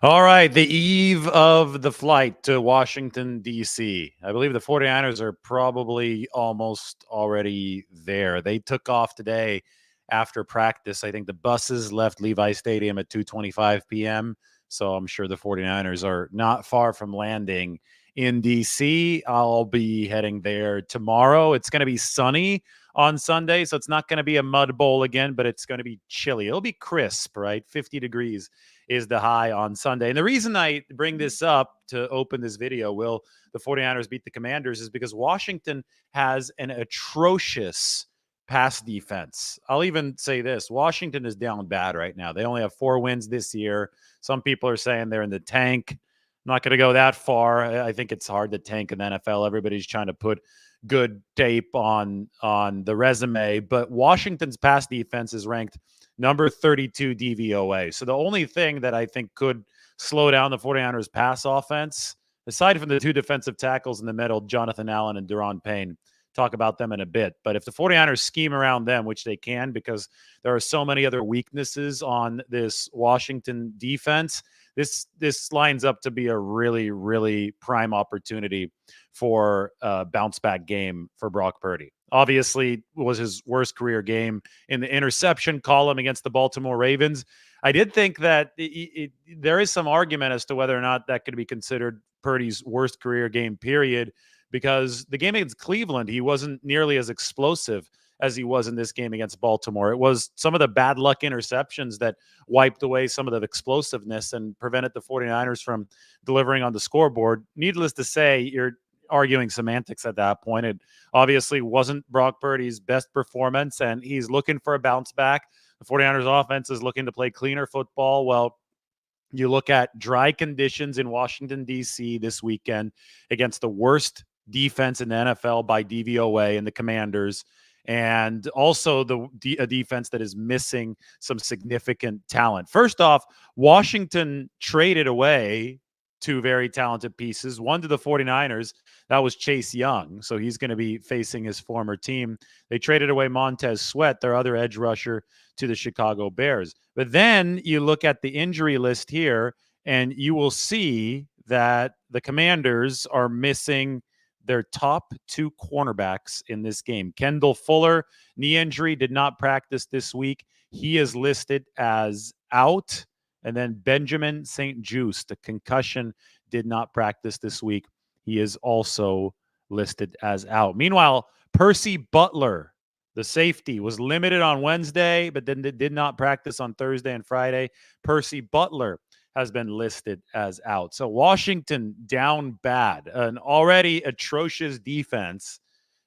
All right, the eve of the flight to Washington, D.C. I believe the 49ers are probably almost already there. They took off today after practice. I think the buses left Levi Stadium at 2:25 p.m., so I'm sure the 49ers are not far from landing in D.C. I'll be heading there tomorrow. It's going to be sunny on Sunday, so it's not going to be a mud bowl again, but it's going to be chilly. It'll be crisp, right? 50 degrees is the high on Sunday. And the reason I bring this up to open this video, will the 49ers beat the Commanders, is because Washington has an atrocious pass defense. I'll even say this: Washington is down bad right now. They only have 4 wins this year. Some people are saying they're in the tank. I'm not going to go that far. I think it's hard to tank in the NFL. Everybody's trying to put good tape on the resume, but Washington's pass defense is ranked number 32 DVOA. So the only thing that I think could slow down the 49ers pass offense, aside from the 2 defensive tackles in the middle, Jonathan Allen and Daron Payne, talk about them in a bit. But if the 49ers scheme around them, which they can because there are so many other weaknesses on this Washington defense, this lines up to be a really, really prime opportunity for a bounce back game for Brock Purdy. Obviously, it was his worst career game in the interception column against the Baltimore Ravens. I did think that there is some argument as to whether or not that could be considered Purdy's worst career game, period, because the game against Cleveland, he wasn't nearly as explosive as he was in this game against Baltimore. It was some of the bad luck interceptions that wiped away some of the explosiveness and prevented the 49ers from delivering on the scoreboard. Needless to say, you're arguing semantics at that point. It obviously wasn't Brock Purdy's best performance, and he's looking for a bounce back. The 49ers offense is looking to play cleaner football. Well, you look at dry conditions in Washington, D.C. this weekend against the worst defense in the NFL by DVOA and the Commanders, and also a defense that is missing some significant talent. First off, Washington traded away 2 very talented pieces, one to the 49ers. That was Chase Young, so he's going to be facing his former team. They traded away Montez Sweat, their other edge rusher, to the Chicago Bears. But then you look at the injury list here, and you will see that the Commanders are missing their top 2 cornerbacks in this game. Kendall Fuller, knee injury, did not practice this week. He is listed as out. And then Benjamin St-Juste, the concussion, did not practice this week. He is also listed as out. Meanwhile, Percy Butler, the safety, was limited on Wednesday, but then did not practice on Thursday and Friday. Percy Butler has been listed as out. So Washington down bad. An already atrocious defense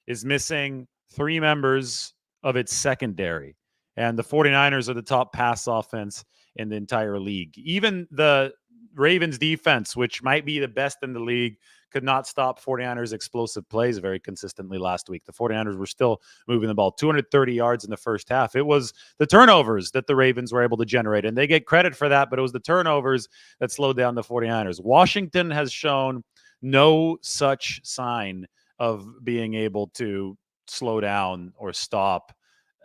is missing 3 members of its secondary. And the 49ers are the top pass offense in the entire league. Even the Ravens defense, which might be the best in the league, could not stop 49ers explosive plays very consistently last week. The 49ers were still moving the ball 230 yards in the first half. It was the turnovers that the Ravens were able to generate, and they get credit for that, but it was the turnovers that slowed down the 49ers. Washington has shown no such sign of being able to slow down or stop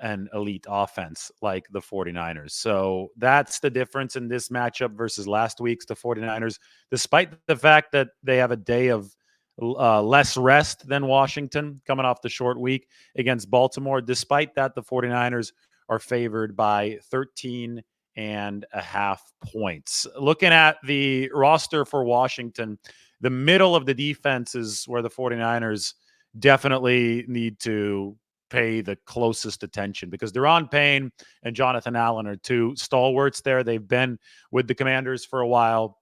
an elite offense like the 49ers. So that's the difference in this matchup versus last week's. The 49ers, despite the fact that they have a day of less rest than Washington coming off the short week against Baltimore, despite that, the 49ers are favored by 13.5 points. Looking at the roster for Washington, the middle of the defense is where the 49ers definitely need to pay the closest attention, because Daron Payne and Jonathan Allen are 2 stalwarts there. They've been with the Commanders for a while,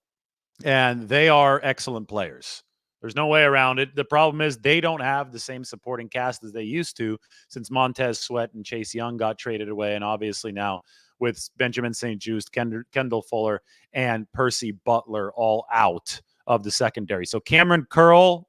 and they are excellent players. There's no way around it. The problem is they don't have the same supporting cast as they used to since Montez Sweat and Chase Young got traded away, and obviously now with Benjamin St-Juste, Kendall Fuller, and Percy Butler all out of the secondary. So Cameron Curl,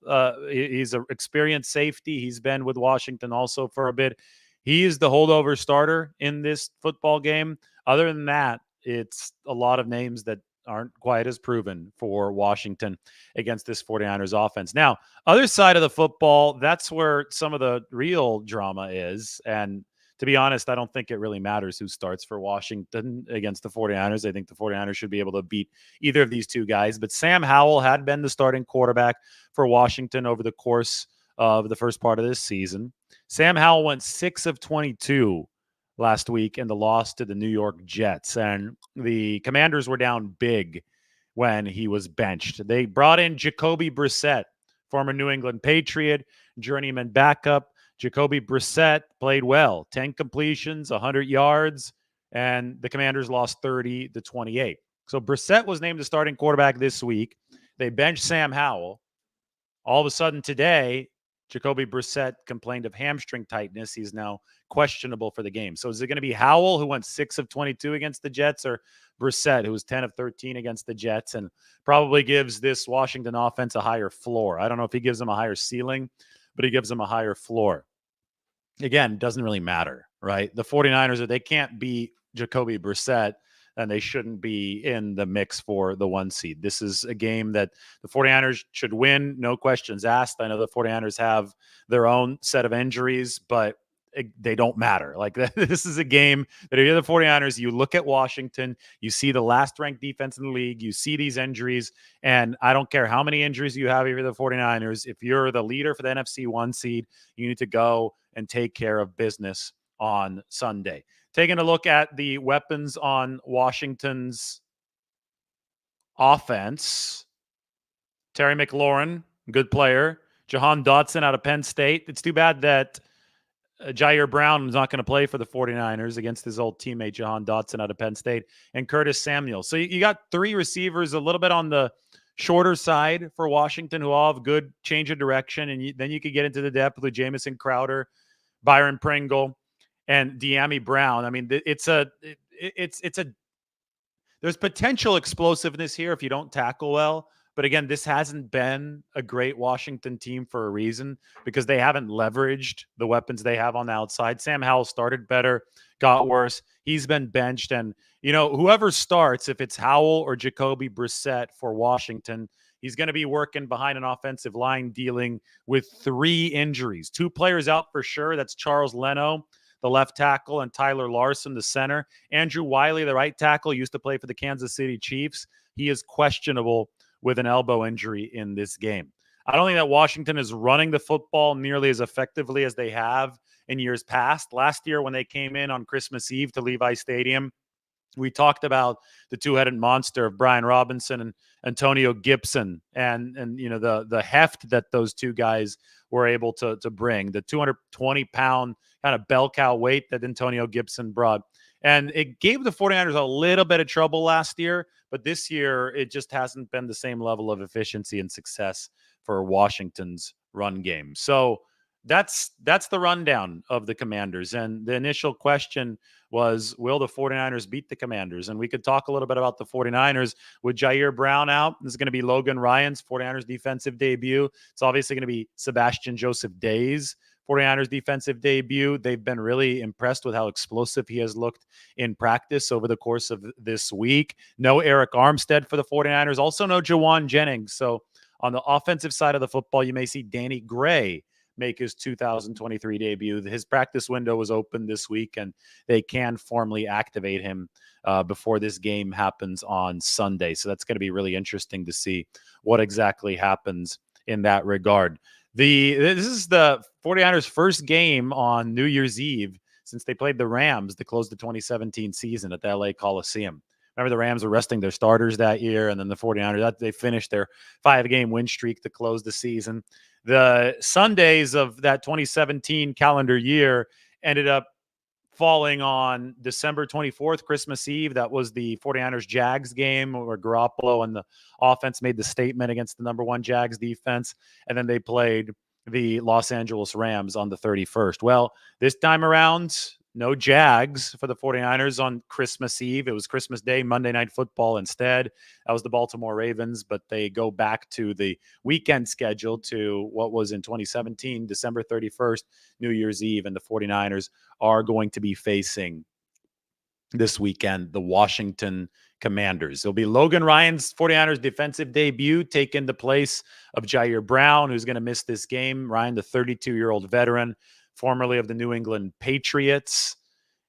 he's an experienced safety. He's been with Washington also for a bit. He is the holdover starter in this football game. Other than that, it's a lot of names that aren't quite as proven for Washington against this 49ers offense. Now, other side of the football, that's where some of the real drama is. And to be honest, I don't think it really matters who starts for Washington against the 49ers. I think the 49ers should be able to beat either of these two guys. But Sam Howell had been the starting quarterback for Washington over the course of the first part of this season. Sam Howell went 6 of 22 last week in the loss to the New York Jets. And the Commanders were down big when he was benched. They brought in Jacoby Brissett, former New England Patriot, journeyman backup. Jacoby Brissett played well, 10 completions, 100 yards, and the Commanders lost 30-28. So Brissett was named the starting quarterback this week. They benched Sam Howell. All of a sudden today, Jacoby Brissett complained of hamstring tightness. He's now questionable for the game. So is it going to be Howell, who went 6 of 22 against the Jets, or Brissett, who was 10 of 13 against the Jets, and probably gives this Washington offense a higher floor? I don't know if he gives them a higher ceiling, but he gives them a higher floor. Again, doesn't really matter, right? The 49ers, they can't beat Jacoby Brissett, and they shouldn't be in the mix for the 1 seed. This is a game that the 49ers should win, no questions asked. I know the 49ers have their own set of injuries, but they don't matter. Like, this is a game that if you're the 49ers, you look at Washington, you see the last ranked defense in the league, you see these injuries, and I don't care how many injuries you have if you're the 49ers. If you're the leader for the NFC 1 seed, you need to go and take care of business on Sunday. Taking a look at the weapons on Washington's offense, Terry McLaurin, good player. Jahan Dotson out of Penn State. It's too bad that Jair Brown is not going to play for the 49ers against his old teammate Jahan Dotson out of Penn State, and Curtis Samuel. So you got 3 receivers a little bit on the shorter side for Washington who all have good change of direction, and then you could get into the depth with Jamison Crowder, Byron Pringle, and De'Ami Brown. I mean, there's potential explosiveness here if you don't tackle well. But again, this hasn't been a great Washington team for a reason, because they haven't leveraged the weapons they have on the outside. Sam Howell started better, got worse. He's been benched. And, whoever starts, if it's Howell or Jacoby Brissett for Washington, he's going to be working behind an offensive line dealing with 3 injuries. 2 players out for sure. That's Charles Leno, the left tackle, and Tyler Larson, the center. Andrew Wiley, the right tackle, used to play for the Kansas City Chiefs. He is questionable with an elbow injury in this game. I don't think that Washington is running the football nearly as effectively as they have in years past. Last year, when they came in on Christmas Eve to Levi Stadium, we talked about the 2-headed monster of Brian Robinson and Antonio Gibson, and the heft that those 2 guys were able to bring, the 220-pound kind of bell cow weight that Antonio Gibson brought. And it gave the 49ers a little bit of trouble last year, but this year it just hasn't been the same level of efficiency and success for Washington's run game. So that's the rundown of the Commanders. And the initial question was, will the 49ers beat the Commanders? And we could talk a little bit about the 49ers with Jair Brown out. This is going to be Logan Ryan's 49ers defensive debut. It's obviously going to be Sebastian Joseph Day's 49ers defensive debut. They've been really impressed with how explosive he has looked in practice over the course of this week. No Eric Armstead for the 49ers. Also no Jawan Jennings. So on the offensive side of the football, you may see Danny Gray make his 2023 debut. His practice window was open this week, and they can formally activate him before this game happens on Sunday. So that's going to be really interesting to see what exactly happens in that regard. This is the 49ers' first game on New Year's Eve since they played the Rams to close the 2017 season at the LA Coliseum. Remember, the Rams were resting their starters that year, and then the 49ers, they finished their 5-game win streak to close the season. The Sundays of that 2017 calendar year ended up falling on December 24th, Christmas Eve. That was the 49ers Jags game where Garoppolo and the offense made the statement against the number 1 Jags defense. And then they played the Los Angeles Rams on the 31st. Well, this time around, no Jags for the 49ers on Christmas Eve. It was Christmas Day, Monday Night Football instead. That was the Baltimore Ravens, but they go back to the weekend schedule to what was in 2017, December 31st, New Year's Eve, and the 49ers are going to be facing this weekend the Washington Commanders. It'll be Logan Ryan's 49ers defensive debut taking the place of Jair Brown, who's going to miss this game. Ryan, the 32-year-old veteran, formerly of the New England Patriots.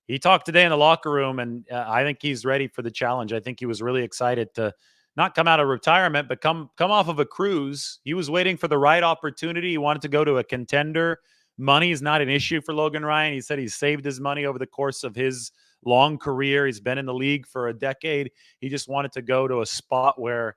He talked today in the locker room, and I think he's ready for the challenge. I think he was really excited to not come out of retirement, but come off of a cruise. He was waiting for the right opportunity. He wanted to go to a contender. Money is not an issue for Logan Ryan. He said he saved his money over the course of his long career. He's been in the league for a decade. He just wanted to go to a spot where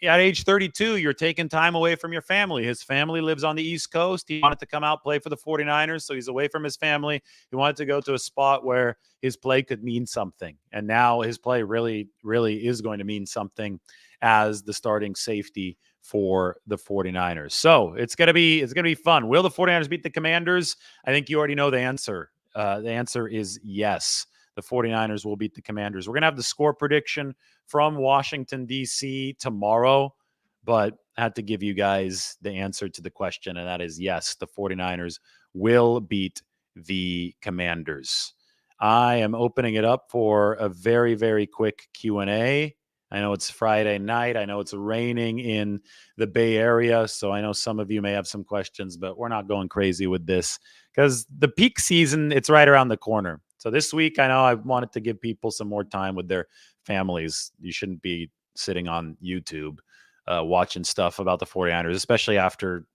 at age 32, you're taking time away from your family. His family lives on the East Coast. He wanted to come out play for the 49ers, so he's away from his family. He wanted to go to a spot where his play could mean something. And now his play really, really is going to mean something as the starting safety for the 49ers. So it's gonna be fun. Will the 49ers beat the Commanders? I think you already know the answer. The answer is yes. The 49ers will beat the Commanders. We're going to have the score prediction from Washington, D.C. tomorrow, but I had to give you guys the answer to the question, and that is yes, the 49ers will beat the Commanders. I am opening it up for a very, very quick Q&A. I know it's Friday night. I know it's raining in the Bay Area, so I know some of you may have some questions, but we're not going crazy with this because the peak season, it's right around the corner. So this week, I know I wanted to give people some more time with their families. You shouldn't be sitting on YouTube watching stuff about the 49ers, especially after,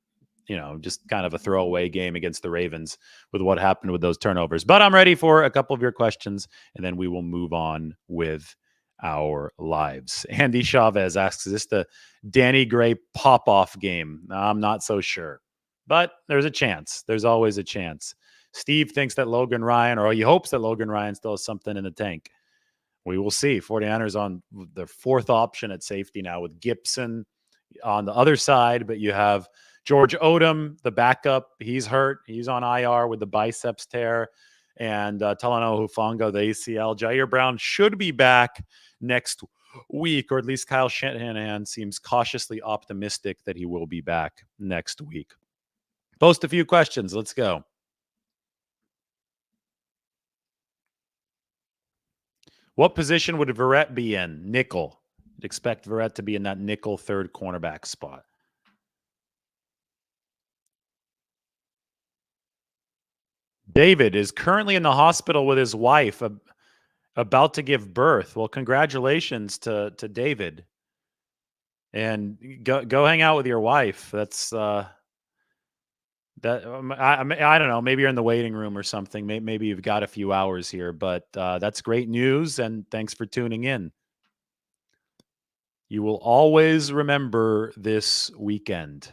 just kind of a throwaway game against the Ravens with what happened with those turnovers. But I'm ready for a couple of your questions, and then we will move on with our lives. Andy Chavez asks, is this the Danny Gray pop-off game? I'm not so sure, but there's a chance. There's always a chance. Steve thinks that Logan Ryan, or he hopes that Logan Ryan still has something in the tank. We will see. 49ers on their fourth option at safety now with Gibson on the other side, but you have George Odom, the backup. He's hurt. He's on IR with the biceps tear. And Talanoa Hufanga, the ACL. Jair Brown should be back next week, or at least Kyle Shanahan seems cautiously optimistic that he will be back next week. Post a few questions. Let's go. What position would Verrett be in? Nickel. You'd expect Verrett to be in that nickel third cornerback spot. David is currently in the hospital with his wife about to give birth. Well, congratulations to David. And go hang out with your wife. That's I don't know. Maybe you're in the waiting room or something. Maybe you've got a few hours here, but that's great news. And thanks for tuning in. You will always remember this weekend.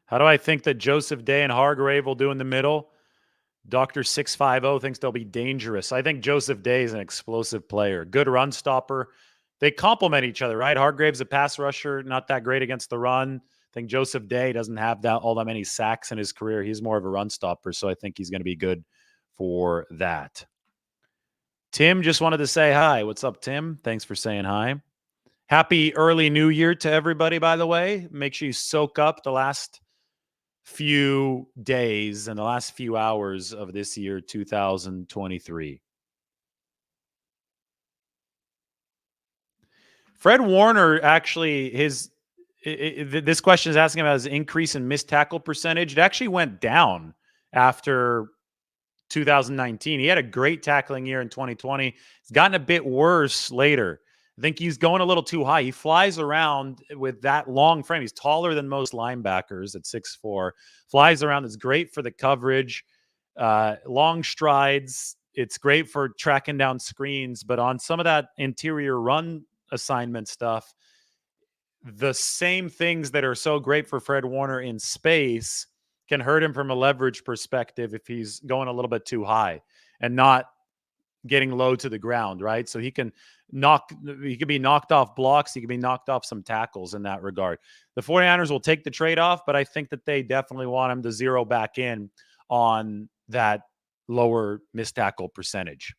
How do I think that Joseph Day and Hargrave will do in the middle? Dr. 650 thinks they'll be dangerous. I think Joseph Day is an explosive player, good run stopper. They complement each other, right? Hargrave's a pass rusher, not that great against the run. I think Joseph Day doesn't have all that many sacks in his career. He's more of a run stopper, so I think he's going to be good for that. Tim just wanted to say hi. What's up, Tim? Thanks for saying hi. Happy early New Year to everybody, by the way. Make sure you soak up the last few days and the last few hours of this year, 2023. Fred Warner, actually, this question is asking about his increase in missed tackle percentage. It actually went down after 2019. He had a great tackling year in 2020. It's gotten a bit worse later. I think he's going a little too high. He flies around with that long frame. He's taller than most linebackers at 6'4". Flies around. It's great for the coverage. Long strides. It's great for tracking down screens. But on some of that interior run assignment stuff, the same things that are so great for Fred Warner in space can hurt him from a leverage perspective if he's going a little bit too high and not getting low to the ground, right? So he can be knocked off blocks. He can be knocked off some tackles in that regard. The 49ers will take the trade-off, but I think that they definitely want him to zero back in on that lower missed tackle percentage.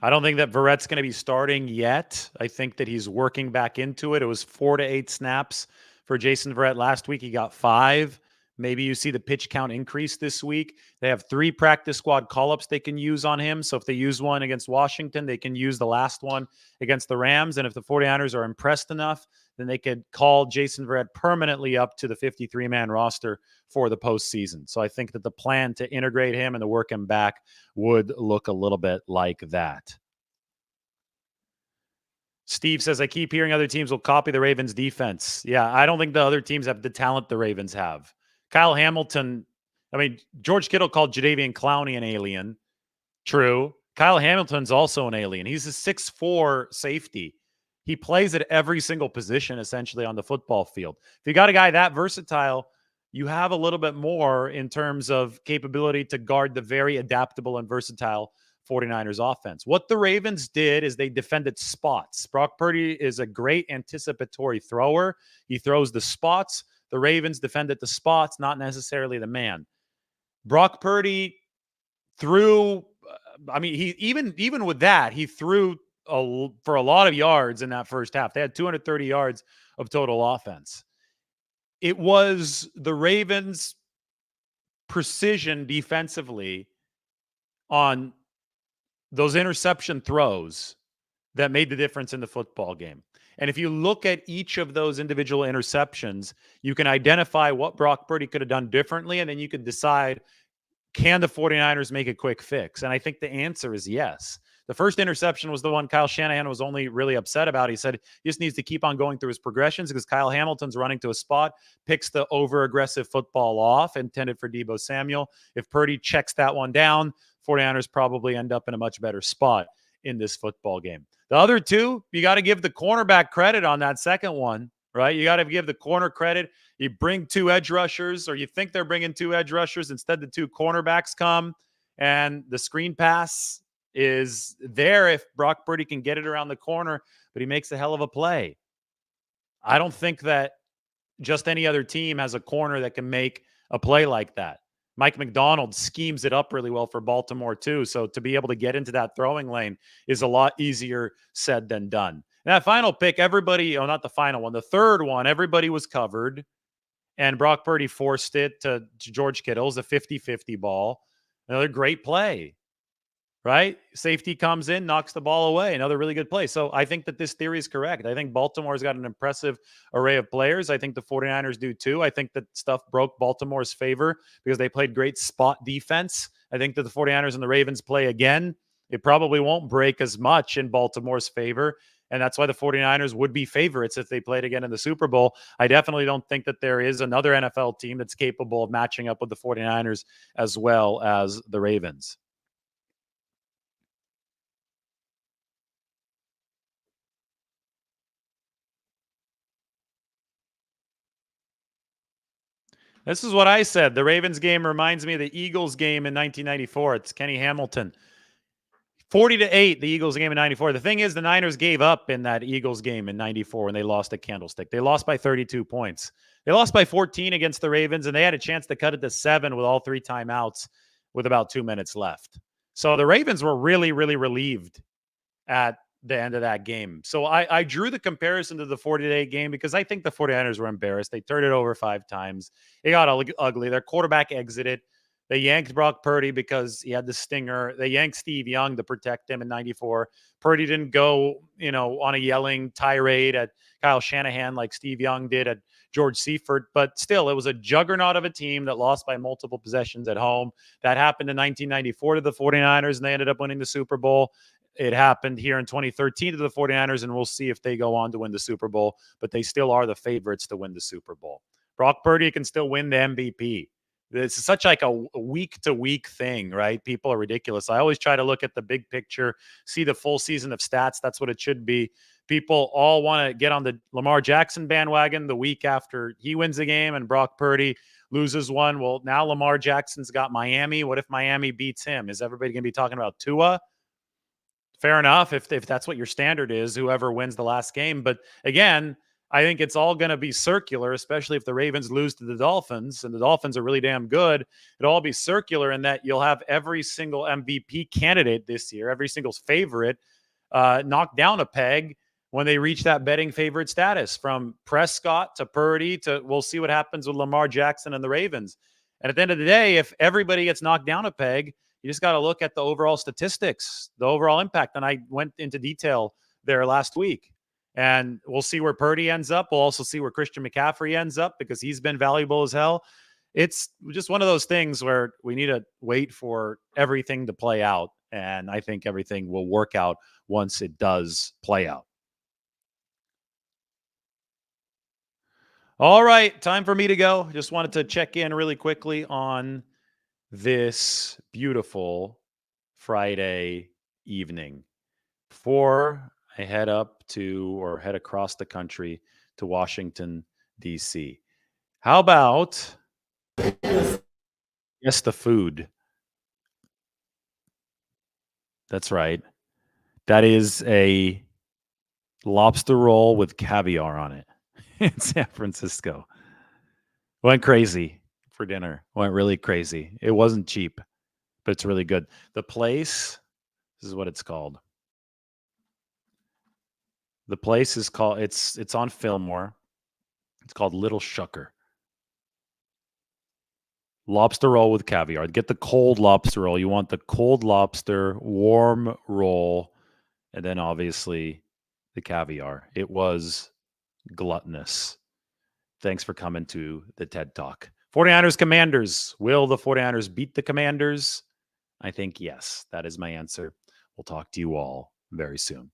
I don't think that Verrett's going to be starting yet. I think that he's working back into it. It was 4 to 8 snaps for Jason Verrett last week. He got 5. Maybe you see the pitch count increase this week. They have 3 practice squad call-ups they can use on him. So if they use one against Washington, they can use the last one against the Rams. And if the 49ers are impressed enough, then they could call Jason Verrett permanently up to the 53-man roster for the postseason. So I think that the plan to integrate him and to work him back would look a little bit like that. Steve says, I keep hearing other teams will copy the Ravens defense. Yeah, I don't think the other teams have the talent the Ravens have. Kyle Hamilton, George Kittle called Jadeveon Clowney an alien. True. Kyle Hamilton's also an alien. He's a 6'4" safety. He plays at every single position, essentially, on the football field. If you got a guy that versatile, you have a little bit more in terms of capability to guard the very adaptable and versatile 49ers offense. What the Ravens did is they defended spots. Brock Purdy is a great anticipatory thrower. He throws the spots. The Ravens defended the spots, not necessarily the man. Brock Purdy threw, he even with that, he threw for a lot of yards in that first half. They had 230 yards of total offense. It was the Ravens' precision defensively on those interception throws that made the difference in the football game. And if you look at each of those individual interceptions, you can identify what Brock Purdy could have done differently, and then you can decide, can the 49ers make a quick fix? And I think the answer is yes. The first interception was the one Kyle Shanahan was only really upset about. He said he just needs to keep on going through his progressions because Kyle Hamilton's running to a spot, picks the over-aggressive football off, intended for Deebo Samuel. If Purdy checks that one down, 49ers probably end up in a much better spot in this football game. The other two, you got to give the cornerback credit on that second one, right? You got to give the corner credit. You bring 2 edge rushers, or you think they're bringing 2 edge rushers. Instead, the 2 cornerbacks come, and the screen pass is there if Brock Purdy can get it around the corner, but he makes a hell of a play. I don't think that just any other team has a corner that can make a play like that. Mike McDonald schemes it up really well for Baltimore too. So to be able to get into that throwing lane is a lot easier said than done. And that final pick, everybody, not the final one, the third one, everybody was covered. And Brock Purdy forced it to George Kittle. It was a 50-50 ball. Another great play, right? Safety comes in, knocks the ball away. Another really good play. So I think that this theory is correct. I think Baltimore's got an impressive array of players. I think the 49ers do too. I think that stuff broke Baltimore's favor because they played great spot defense. I think that the 49ers and the Ravens play again. It probably won't break as much in Baltimore's favor. And that's why the 49ers would be favorites if they played again in the Super Bowl. I definitely don't think that there is another NFL team that's capable of matching up with the 49ers as well as the Ravens. This is what I said. The Ravens game reminds me of the Eagles game in 1994. It's Kenny Hamilton. 40-8, the Eagles game in 94. The thing is, the Niners gave up in that Eagles game in 94 when they lost at Candlestick. They lost by 32 points. They lost by 14 against the Ravens, and they had a chance to cut it to 7 with all 3 timeouts with about 2 minutes left. So the Ravens were really, really relieved at the end of that game. So I drew the comparison to the 40-8 game because I think the 49ers were embarrassed. They turned it over 5 times. It got ugly. Their quarterback exited. They yanked Brock Purdy because he had the stinger. They yanked Steve Young to protect him in 94. Purdy didn't go, on a yelling tirade at Kyle Shanahan like Steve Young did at George Seifert. But still, it was a juggernaut of a team that lost by multiple possessions at home. That happened in 1994 to the 49ers, and they ended up winning the Super Bowl. It happened here in 2013 to the 49ers, and we'll see if they go on to win the Super Bowl. But they still are the favorites to win the Super Bowl. Brock Purdy can still win the MVP. It's such like a week-to-week thing, right? People are ridiculous. I always try to look at the big picture, see the full season of stats. That's what it should be. People all want to get on the Lamar Jackson bandwagon the week after he wins a game and Brock Purdy loses one. Well, now Lamar Jackson's got Miami. What if Miami beats him? Is everybody going to be talking about Tua? Fair enough if that's what your standard is, whoever wins the last game. But again, I think it's all going to be circular, especially if the Ravens lose to the Dolphins, and the Dolphins are really damn good. It'll all be circular in that you'll have every single MVP candidate this year, every single favorite, knocked down a peg when they reach that betting favorite status, from Prescott to Purdy to we'll see what happens with Lamar Jackson and the Ravens. And at the end of the day, if everybody gets knocked down a peg, you just got to look at the overall statistics, the overall impact. And I went into detail there last week. And we'll see where Purdy ends up. We'll also see where Christian McCaffrey ends up because he's been valuable as hell. It's just one of those things where we need to wait for everything to play out. And I think everything will work out once it does play out. All right, time for me to go. Just wanted to check in really quickly on this beautiful Friday evening before I head across the country to Washington, D.C. How about guess the food? That's right. That is a lobster roll with caviar on it in San Francisco. Went crazy for dinner. Went really crazy. It wasn't cheap, but it's really good. The place, this is what it's called. The place is called it's on Fillmore. It's called Little Shucker. Lobster roll with caviar. Get the cold lobster roll. You want the cold lobster, warm roll, and then obviously the caviar. It was gluttonous. Thanks for coming to the TED Talk. 49ers Commanders. Will the 49ers beat the Commanders? I think yes. That is my answer. We'll talk to you all very soon.